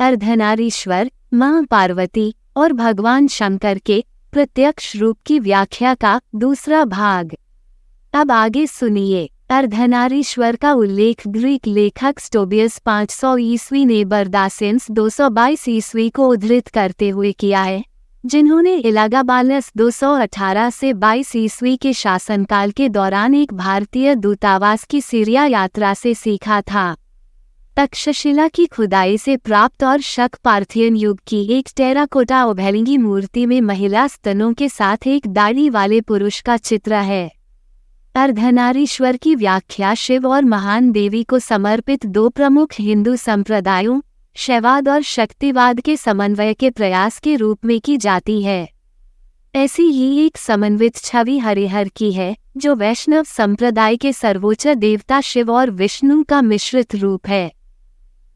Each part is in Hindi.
अर्धनारीश्वर, मां पार्वती और भगवान शंकर के प्रत्यक्ष रूप की व्याख्या का दूसरा भाग। अब आगे सुनिए। अर्धनारीश्वर का उल्लेख ग्रीक लेखक स्टोबियस 500 ईस्वी ने बरदासियंस 222 ईस्वी को उद्धृत करते हुए किया है, जिन्होंने इलागाबालस 218 से 22 ईस्वी के शासनकाल के दौरान एक भारतीय दूतावास की सीरिया यात्रा से सीखा था। तक्षशिला की खुदाई से प्राप्त और शक पार्थियन युग की एक टेराकोटा उभयलिंगी मूर्ति में महिला स्तनों के साथ एक दाढ़ी वाले पुरुष का चित्र है। अर्धनारीश्वर की व्याख्या शिव और महान देवी को समर्पित दो प्रमुख हिंदू संप्रदायों, शैववाद और शक्तिवाद के समन्वय के प्रयास के रूप में की जाती है। ऐसी ही एक समन्वित छवि हरिहर की है, जो वैष्णव संप्रदाय के सर्वोच्च देवता शिव और विष्णु का मिश्रित रूप है।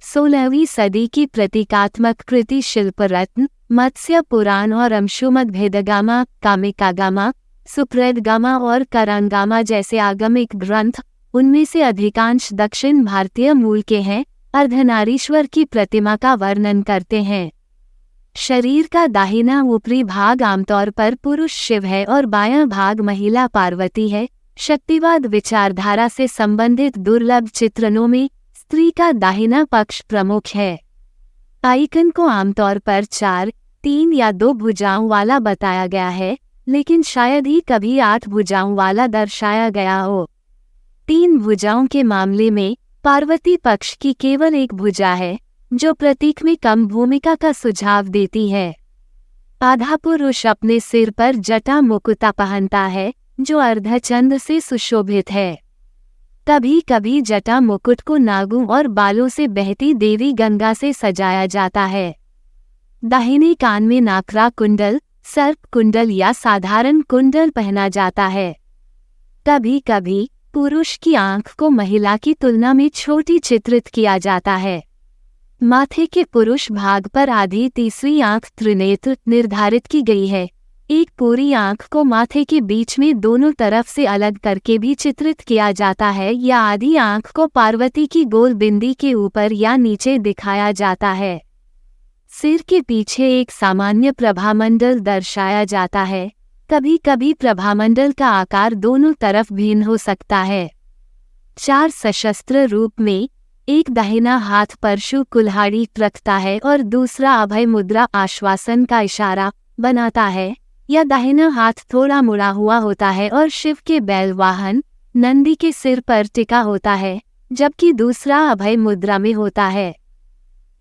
16वीं सदी की प्रतीकात्मक कृति शिल्परत्न, मत्स्य पुराण और अंशुमद्भेदगामा, कामिकागामा, सुप्रेदगामा और करांगामा जैसे आगमिक ग्रंथ, उनमें से अधिकांश दक्षिण भारतीय मूल के हैं, अर्धनारीश्वर की प्रतिमा का वर्णन करते हैं। शरीर का दाहिना ऊपरी भाग आमतौर पर पुरुष शिव है और बायां भाग महिला पार्वती है। शक्तिवाद विचारधारा से संबंधित दुर्लभ चित्रणों में स्त्री का दाहिना पक्ष प्रमुख है। आइकन को आमतौर पर 4, 3 या 2 भुजाओं वाला बताया गया है, लेकिन शायद ही कभी 8 भुजाओं वाला दर्शाया गया हो। 3 भुजाओं के मामले में पार्वती पक्ष की केवल एक भुजा है, जो प्रतीक में कम भूमिका का सुझाव देती है। आधा पुरुष अपने सिर पर जटा मुकुटा पहनता है, जो अर्धचंद्र से सुशोभित है। कभी कभी जटा मुकुट को नागों और बालों से बहती देवी गंगा से सजाया जाता है। दाहिने कान में नाकरा कुंडल, सर्प कुंडल या साधारण कुंडल पहना जाता है। कभी कभी पुरुष की आंख को महिला की तुलना में छोटी चित्रित किया जाता है। माथे के पुरुष भाग पर आधी तीसरी आंख त्रिनेत्र निर्धारित की गई है। एक पूरी आंख को माथे के बीच में दोनों तरफ से अलग करके भी चित्रित किया जाता है, या आधी आंख को पार्वती की गोल बिंदी के ऊपर या नीचे दिखाया जाता है। सिर के पीछे एक सामान्य प्रभामंडल दर्शाया जाता है। कभी कभी प्रभामंडल का आकार दोनों तरफ भिन्न हो सकता है। 4 सशस्त्र रूप में एक दाहिना हाथ परशु कुल्हाड़ी रखता है और दूसरा अभय मुद्रा आश्वासन का इशारा बनाता है, या दाहिना हाथ थोड़ा मुड़ा हुआ होता है और शिव के बैल वाहन नंदी के सिर पर टिका होता है, जबकि दूसरा अभय मुद्रा में होता है।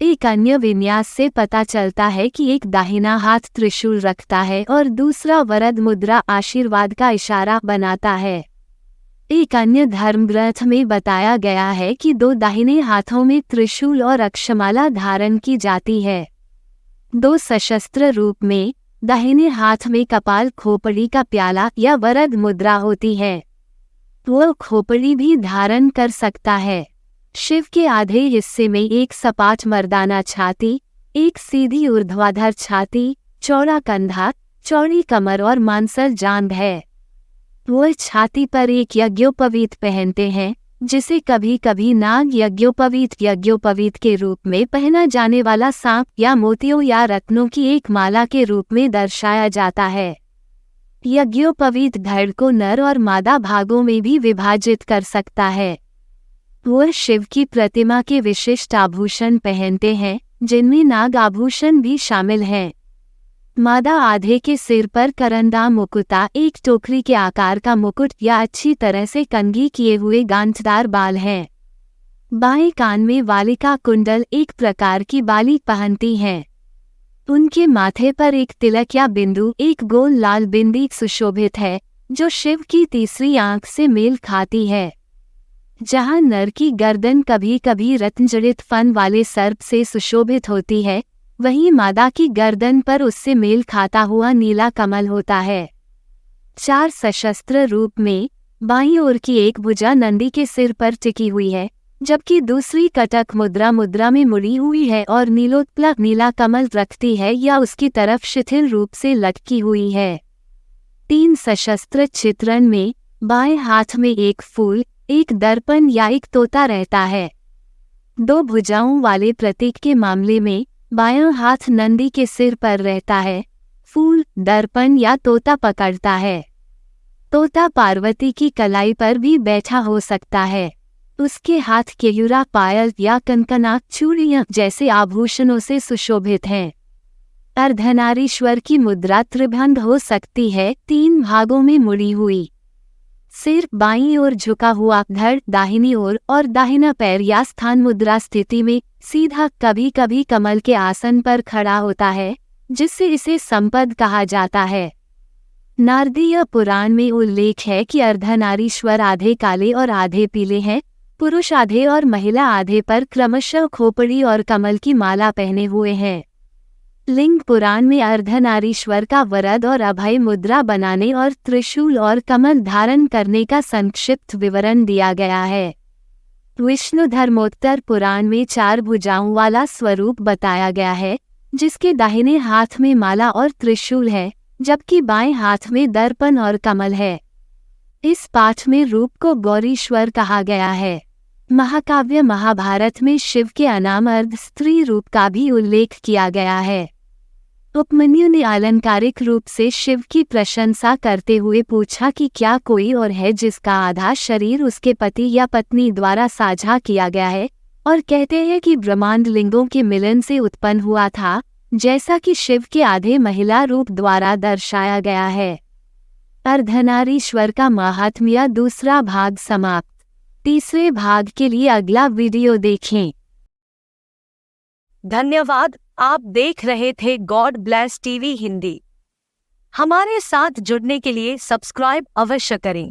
एक अन्य विन्यास से पता चलता है कि एक दाहिना हाथ त्रिशूल रखता है और दूसरा वरद मुद्रा आशीर्वाद का इशारा बनाता है। एक अन्य धर्म ग्रंथ में बताया गया है कि 2 दाहिने हाथों में त्रिशूल और अक्षमाला धारण की जाती है। 2 सशस्त्र रूप में दाहिने हाथ में कपाल खोपड़ी का प्याला या वरद मुद्रा होती है। वो खोपड़ी भी धारण कर सकता है। शिव के आधे हिस्से में एक सपाट मर्दाना छाती, एक सीधी ऊर्ध्वाधर छाती, चौड़ा कंधा, चौड़ी कमर और मांसल जांघ है। वो छाती पर एक यज्ञोपवीत पहनते हैं, जिसे कभी कभी नाग यज्ञोपवीत के रूप में पहना जाने वाला सांप या मोतियों या रत्नों की एक माला के रूप में दर्शाया जाता है। यज्ञोपवीत धड़ को नर और मादा भागों में भी विभाजित कर सकता है। वो शिव की प्रतिमा के विशिष्ट आभूषण पहनते हैं, जिनमें नाग आभूषण भी शामिल हैं। मादा आधे के सिर पर करंदा मुकुटा, एक टोकरी के आकार का मुकुट या अच्छी तरह से कंघी किए हुए गांठदार बाल हैं। बाएं कान में वालिका कुंडल, एक प्रकार की बाली पहनती हैं। उनके माथे पर एक तिलक या बिंदु, एक गोल लाल बिंदी सुशोभित है, जो शिव की तीसरी आंख से मेल खाती है। जहां नर की गर्दन कभी कभी रत्नजड़ित फन वाले सर्प से सुशोभित होती है, वहीं मादा की गर्दन पर उससे मेल खाता हुआ नीला कमल होता है। 4 सशस्त्र रूप में बाईं ओर की एक भुजा नंदी के सिर पर टिकी हुई है, जबकि दूसरी कटक मुद्रा में मुड़ी हुई है और नीलोत्पलक नीला कमल रखती है या उसकी तरफ शिथिल रूप से लटकी हुई है। 3 सशस्त्र चित्रण में बाएं हाथ में एक फूल, एक दर्पण या एक तोता रहता है। 2 भुजाओं वाले प्रतीक के मामले में बायां हाथ नंदी के सिर पर रहता है। फूल, दर्पण या तोता पकड़ता है। तोता पार्वती की कलाई पर भी बैठा हो सकता है। उसके हाथ केयूरा, पायल या कनकना, चूड़ियां जैसे आभूषणों से सुशोभित हैं। अर्धनारीश्वर की मुद्रा त्रिभंग हो सकती है, 3 भागों में मुड़ी हुई। सिर बाईं ओर झुका हुआ, धड़ दाहिनी ओर और दाहिना पैर या स्थान मुद्रा स्थिति में सीधा, कभी कभी कमल के आसन पर खड़ा होता है, जिससे इसे संपद कहा जाता है। नारदीय पुराण में उल्लेख है कि अर्धनारीश्वर आधे काले और आधे पीले हैं। पुरुष आधे और महिला आधे पर क्रमशः खोपड़ी और कमल की माला पहने हुए हैं। लिंग पुराण में अर्धनारीश्वर का वरद और अभय मुद्रा बनाने और त्रिशूल और कमल धारण करने का संक्षिप्त विवरण दिया गया है। विष्णु धर्मोत्तर पुराण में 4 भुजाओं वाला स्वरूप बताया गया है, जिसके दाहिने हाथ में माला और त्रिशूल है, जबकि बाएं हाथ में दर्पण और कमल है। इस पाठ में रूप को गौरीश्वर कहा गया है। महाकाव्य महाभारत में शिव के अनाम अर्ध स्त्री रूप का भी उल्लेख किया गया है। उपमन्यु ने अलंकारिक रूप से शिव की प्रशंसा करते हुए पूछा कि क्या कोई और है जिसका आधा शरीर उसके पति या पत्नी द्वारा साझा किया गया है, और कहते हैं कि ब्रह्मांड लिंगों के मिलन से उत्पन्न हुआ था, जैसा कि शिव के आधे महिला रूप द्वारा दर्शाया गया है। अर्धनारीश्वर का महात्म्य दूसरा भाग समाप्त। तीसरे भाग के लिए अगला वीडियो देखें। धन्यवाद। आप देख रहे थे गॉड ब्लेस टीवी हिंदी। हमारे साथ जुड़ने के लिए सब्सक्राइब अवश्य करें।